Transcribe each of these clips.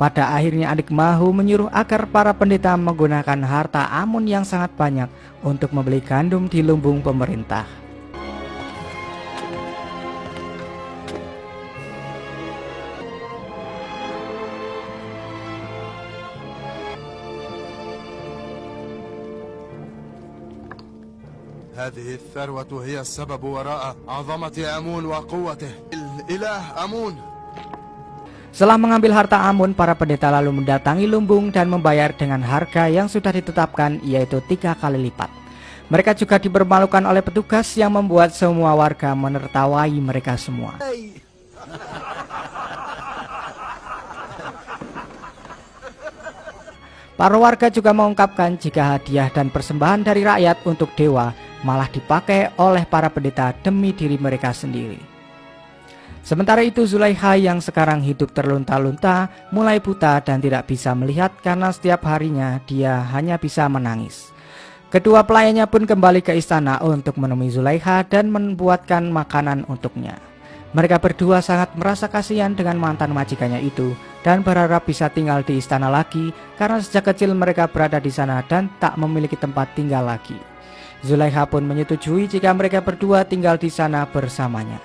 Pada akhirnya Adik Mahu menyuruh agar para pendeta menggunakan harta Amun yang sangat banyak untuk membeli gandum di lumbung pemerintah. هذه الثروة هي السبب وراء عظمة آمون وقوته. الإله آمون. Setelah mengambil harta Amun, para pendeta lalu mendatangi lumbung dan membayar dengan harga yang sudah ditetapkan, yaitu 3 kali lipat. Mereka juga dipermalukan oleh petugas yang membuat semua warga menertawai mereka semua. Para warga juga mengungkapkan jika hadiah dan persembahan dari rakyat untuk dewa malah dipakai oleh para pendeta demi diri mereka sendiri. Sementara itu Zulaikha yang sekarang hidup terlunta-lunta mulai buta dan tidak bisa melihat karena setiap harinya dia hanya bisa menangis. Kedua pelayannya pun kembali ke istana untuk menemui Zulaikha dan membuatkan makanan untuknya. Mereka berdua sangat merasa kasihan dengan mantan majikannya itu dan berharap bisa tinggal di istana lagi karena sejak kecil mereka berada di sana dan tak memiliki tempat tinggal lagi. Zulaikha pun menyetujui jika mereka berdua tinggal di sana bersamanya.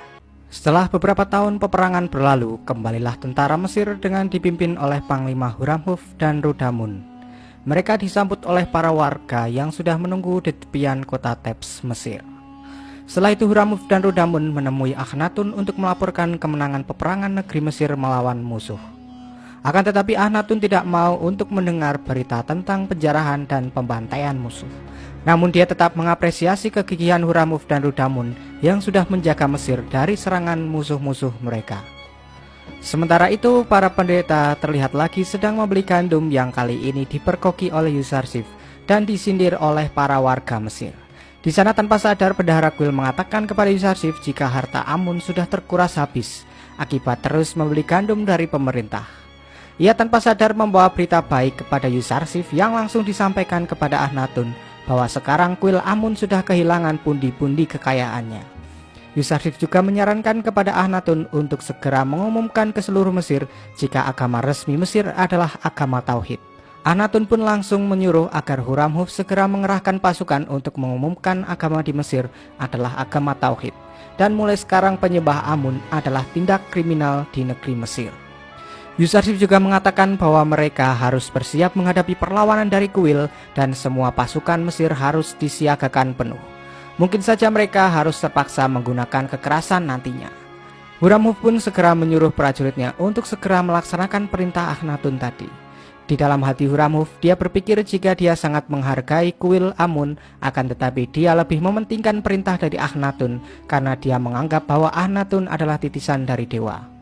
Setelah beberapa tahun peperangan berlalu, kembalilah tentara Mesir dengan dipimpin oleh Panglima Huramhuf dan Rudamun. Mereka disambut oleh para warga yang sudah menunggu di tepian kota Thebes, Mesir. Setelah itu Huramhuf dan Rudamun menemui Akhnatun untuk melaporkan kemenangan peperangan negeri Mesir melawan musuh. Akan tetapi Akhnatun tidak mau untuk mendengar berita tentang penjarahan dan pembantaian musuh. Namun dia tetap mengapresiasi kegigihan Huramhuf dan Rudamun yang sudah menjaga Mesir dari serangan musuh-musuh mereka. Sementara itu para pendeta terlihat lagi sedang membeli gandum yang kali ini diperkoki oleh Yusarsif dan disindir oleh para warga Mesir. Di sana tanpa sadar Bendahara Kuil mengatakan kepada Yusarsif jika harta Amun sudah terkuras habis akibat terus membeli gandum dari pemerintah. Ia tanpa sadar membawa berita baik kepada Yusarsif yang langsung disampaikan kepada Akhnatun bahwa sekarang kuil Amun sudah kehilangan pundi-pundi kekayaannya. Yusarsif juga menyarankan kepada Akhnatun untuk segera mengumumkan ke seluruh Mesir jika agama resmi Mesir adalah agama Tauhid. Akhnatun pun langsung menyuruh agar Huramhuf segera mengerahkan pasukan untuk mengumumkan agama di Mesir adalah agama Tauhid. Dan mulai sekarang penyembah Amun adalah tindak kriminal di negeri Mesir. Yusarsif juga mengatakan bahwa mereka harus bersiap menghadapi perlawanan dari kuil dan semua pasukan Mesir harus disiagakan penuh. Mungkin saja mereka harus terpaksa menggunakan kekerasan nantinya. Huramhuf pun segera menyuruh prajuritnya untuk segera melaksanakan perintah Akhnatun tadi. Di dalam hati Huramhuf, dia berpikir jika dia sangat menghargai kuil Amun, akan tetapi dia lebih mementingkan perintah dari Akhnatun karena dia menganggap bahwa Akhnatun adalah titisan dari dewa.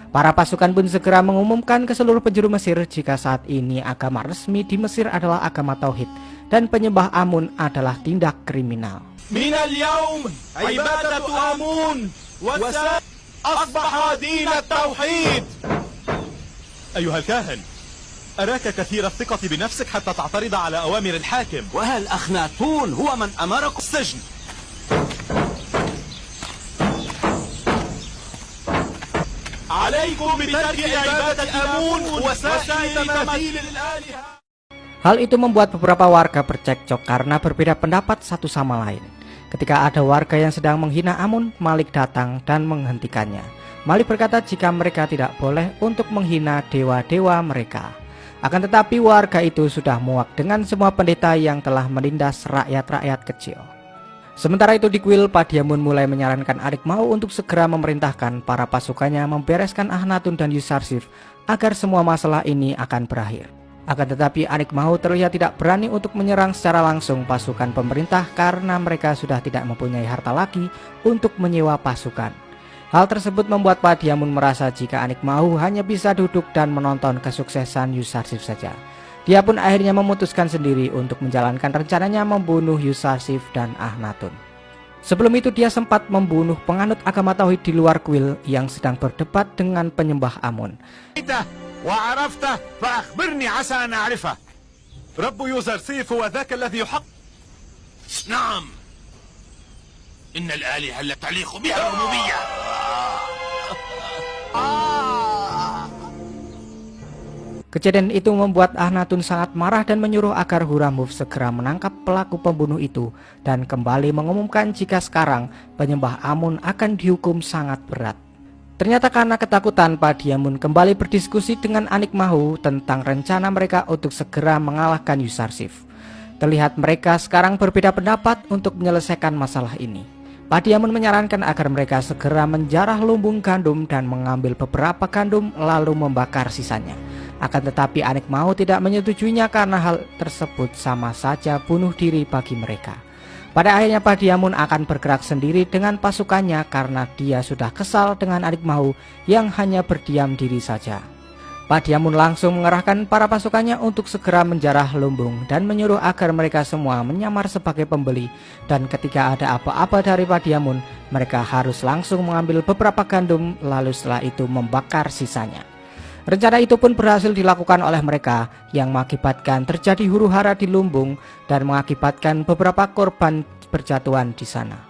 Para pasukan pun segera mengumumkan ke seluruh penjuru Mesir jika saat ini agama resmi di Mesir adalah agama Tauhid dan penyembah Amun adalah tindak kriminal. Minal yaum ibadatu Amun wa asbaha din at-tauhid. أيها الكاهن أراك كثير الثقة بنفسك حتى تعترض على أوامر الحاكم. وهل أخناتون هو من أمركم السجن. عليكم بترك عبادة آمون وسائر تماثيل الآلهة. Hal itu membuat beberapa warga bercekcok karena berbeda pendapat satu sama lain. Ketika ada warga yang sedang menghina Amun, Malik datang dan menghentikannya. Malik berkata jika mereka tidak boleh untuk menghina dewa-dewa mereka. Akan tetapi warga itu sudah muak dengan semua pendeta yang telah menindas rakyat-rakyat kecil. Sementara itu di kuil, Padiamun mulai menyarankan Adik Mahu untuk segera memerintahkan para pasukannya membereskan Akhnatun dan Yusarsif agar semua masalah ini akan berakhir. Akan tetapi Adik Mahu terlihat tidak berani untuk menyerang secara langsung pasukan pemerintah karena mereka sudah tidak mempunyai harta lagi untuk menyewa pasukan. Hal tersebut membuat Padiamun merasa jika Adik Mahu hanya bisa duduk dan menonton kesuksesan Yusarsif saja. Dia pun akhirnya memutuskan sendiri untuk menjalankan rencananya membunuh Yusarsif dan Akhnatun. Sebelum itu dia sempat membunuh penganut agama Tauhid di luar kuil yang sedang berdebat dengan penyembah Amun. رب يوزرسيف هو ذاك الذي يحق. نعم إن الآلهة لا تليق بها الربوبية. Kejadian itu membuat Akhnatun sangat marah dan menyuruh agar Huramhuf segera menangkap pelaku pembunuh itu dan kembali mengumumkan jika sekarang penyembah Amun akan dihukum sangat berat. Ternyata karena ketakutan, Padiamun kembali berdiskusi dengan Anikmahu tentang rencana mereka untuk segera mengalahkan Yusarsif. Terlihat mereka sekarang berbeda pendapat untuk menyelesaikan masalah ini. Padiamun menyarankan agar mereka segera menjarah lumbung gandum dan mengambil beberapa gandum lalu membakar sisanya. Akan tetapi Anikmahu tidak menyetujuinya karena hal tersebut sama saja bunuh diri bagi mereka. Pada akhirnya Padiamun akan bergerak sendiri dengan pasukannya karena dia sudah kesal dengan Anikmahu yang hanya berdiam diri saja. Padiamun langsung mengerahkan para pasukannya untuk segera menjarah lumbung dan menyuruh agar mereka semua menyamar sebagai pembeli, dan ketika ada apa-apa dari Padiamun, mereka harus langsung mengambil beberapa gandum lalu setelah itu membakar sisanya. Rencana itu pun berhasil dilakukan oleh mereka yang mengakibatkan terjadi huru-hara di lumbung dan mengakibatkan beberapa korban berjatuhan di sana.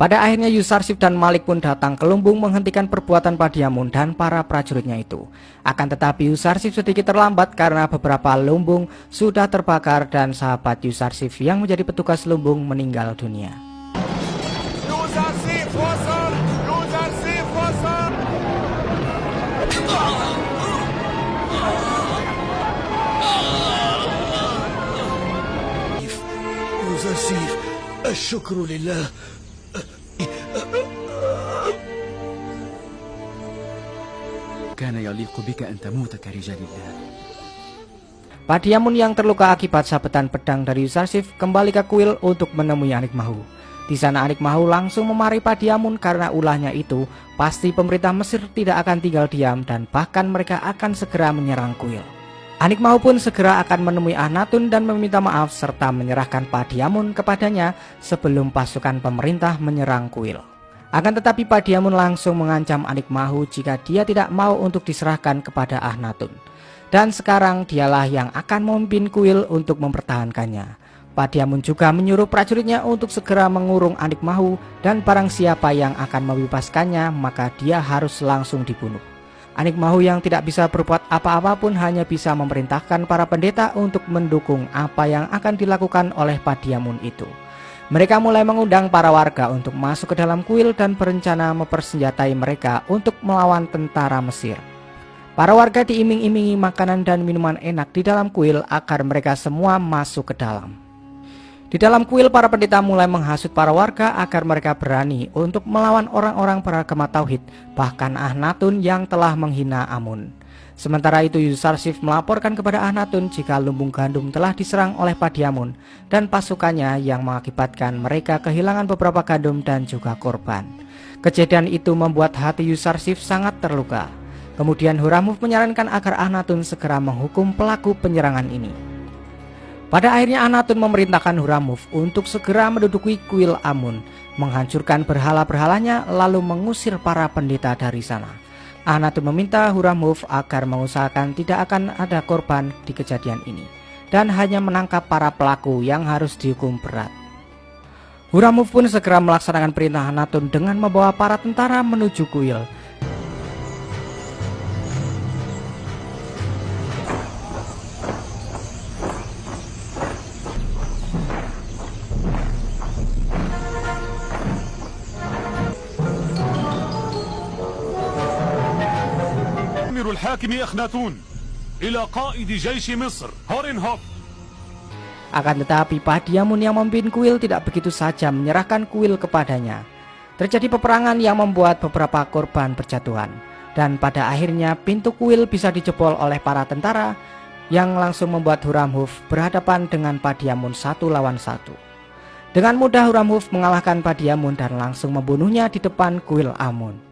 Pada akhirnya Yusarsif dan Malik pun datang ke lumbung menghentikan perbuatan Padiamun dan para prajuritnya itu. Akan tetapi Yusarsif sedikit terlambat karena beberapa lumbung sudah terbakar dan sahabat Yusarsif yang menjadi petugas lumbung meninggal dunia. Yusarsif wasal! Yusarsif wasal! Yusarsif, الشكر لله. كان يليق بك أن تموت كرجال الله. Padiamun yang terluka akibat sabetan pedang dari Yusarsif kembali ke kuil untuk menemui Anikmahu. Di sana Anikmahu langsung memarahi Padiamun karena ulahnya itu pasti pemerintah Mesir tidak akan tinggal diam dan bahkan mereka akan segera menyerang kuil. Anikmahu pun segera akan menemui Akhnatun dan meminta maaf serta menyerahkan Padiamun kepadanya sebelum pasukan pemerintah menyerang kuil. Akan tetapi Padiamun langsung mengancam Anikmahu jika dia tidak mau untuk diserahkan kepada Akhnatun. Dan sekarang dialah yang akan memimpin kuil untuk mempertahankannya. Padiamun juga menyuruh prajuritnya untuk segera mengurung Anikmahu dan barang siapa yang akan membebaskannya maka dia harus langsung dibunuh. Anikmahu yang tidak bisa berbuat apa-apa pun hanya bisa memerintahkan para pendeta untuk mendukung apa yang akan dilakukan oleh Padiamun itu. Mereka mulai mengundang para warga untuk masuk ke dalam kuil dan berencana mempersenjatai mereka untuk melawan tentara Mesir. Para warga diiming-imingi makanan dan minuman enak di dalam kuil agar mereka semua masuk ke dalam. Di dalam kuil para pendeta mulai menghasut para warga agar mereka berani untuk melawan orang-orang beragama tauhid, bahkan Akhnatun yang telah menghina Amun. Sementara itu Yusarsif melaporkan kepada Akhnatun jika lumbung gandum telah diserang oleh Padiamun dan pasukannya yang mengakibatkan mereka kehilangan beberapa gandum dan juga korban. Kejadian itu membuat hati Yusarsif sangat terluka. Kemudian Huramhuf menyarankan agar Akhnatun segera menghukum pelaku penyerangan ini. Pada akhirnya Akhnatun memerintahkan Huramhuf untuk segera menduduki kuil Amun, menghancurkan berhala-berhalanya lalu mengusir para pendeta dari sana. Akhnatun meminta Huramhuf agar mengusahakan tidak akan ada korban di kejadian ini dan hanya menangkap para pelaku yang harus dihukum berat. Huramhuf pun segera melaksanakan perintah Akhnatun dengan membawa para tentara menuju kuil. الحاكم أخناتون إلى قائد جيش مصر هورنهوف. Akan tetapi Padiamun yang memimpin kuil tidak begitu saja menyerahkan kuil kepadanya. Terjadi peperangan yang membuat beberapa korban berjatuhan, dan pada akhirnya pintu kuil bisa dijebol oleh para tentara yang langsung membuat Huramhuf berhadapan dengan Padiamun 1 lawan 1. Dengan mudah Huramhuf mengalahkan Padiamun dan langsung membunuhnya di depan kuil Amun.